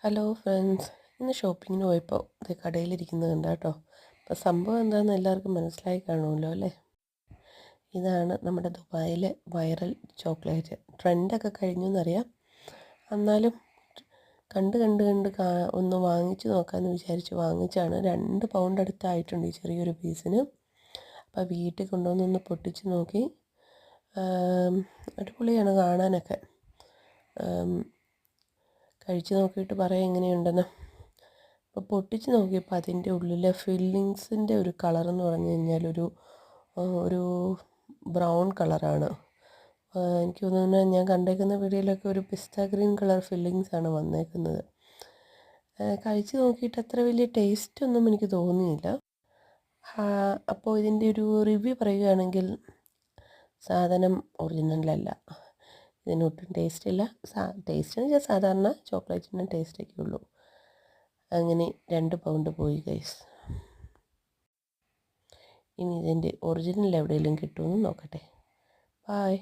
Hello friends, ഇന്ന് ഷോപ്പിങ്ങിന് പോയപ്പോൾ ഇത് കടയിലിരിക്കുന്നത് കണ്ട കേട്ടോ. അപ്പോൾ സംഭവം എന്താണെന്ന് എല്ലാവർക്കും മനസ്സിലായി കാണുമല്ലോ അല്ലേ. ഇതാണ് നമ്മുടെ ദുബായിലെ വൈറൽ ചോക്ലേറ്റ്. ട്രെൻഡൊക്കെ കഴിഞ്ഞു എന്നറിയാം, എന്നാലും കണ്ട് കണ്ട് കണ്ട് ഒന്ന് വാങ്ങിച്ച് നോക്കാമെന്ന് വിചാരിച്ച് വാങ്ങിച്ചാണ്. 2 പൗണ്ട് അടുത്തായിട്ടുണ്ട് ഈ ചെറിയൊരു പീസിന്. അപ്പോൾ വീട്ടിൽ കൊണ്ടുവന്നൊന്ന് പൊട്ടിച്ച് നോക്കി. അടിപൊളിയാണ് കാണാനൊക്കെ. കഴിച്ച് നോക്കിയിട്ട് പറയാം എങ്ങനെയുണ്ടെന്ന്. അപ്പോൾ പൊട്ടിച്ച് നോക്കിയപ്പോൾ അതിൻ്റെ ഉള്ളിലെ ഫില്ലിങ്സിൻ്റെ ഒരു കളറെന്ന് പറഞ്ഞു കഴിഞ്ഞാൽ ഒരു ബ്രൗൺ കളറാണ്. എനിക്ക് തോന്നുന്നു ഞാൻ കണ്ടേക്കുന്ന വീഡിയോയിലൊക്കെ ഒരു പിസ്ത ഗ്രീൻ കളർ ഫില്ലിങ്സാണ് വന്നേക്കുന്നത്. കഴിച്ച് നോക്കിയിട്ട് അത്ര വലിയ ടേസ്റ്റൊന്നും എനിക്ക് തോന്നിയില്ല. അപ്പോൾ ഇതിൻ്റെ ഒരു റിവ്യൂ പറയുകയാണെങ്കിൽ സാധനം ഒറിജിനലല്ല. ഇതിനൊട്ടും ടേസ്റ്റില്ല. ടേസ്റ്റ് എന്ന് വെച്ചാൽ സാധാരണ ചോക്ലേറ്റിൻ്റെ ടേസ്റ്റൊക്കെ ഉള്ളൂ. അങ്ങനെ 2 പൗണ്ട് പോയി ഗൈസ്. ഇനി ഇതിൻ്റെ ഒറിജിനൽ എവിടെയെങ്കിലും കിട്ടുമെന്ന് നോക്കട്ടെ. ബായ്.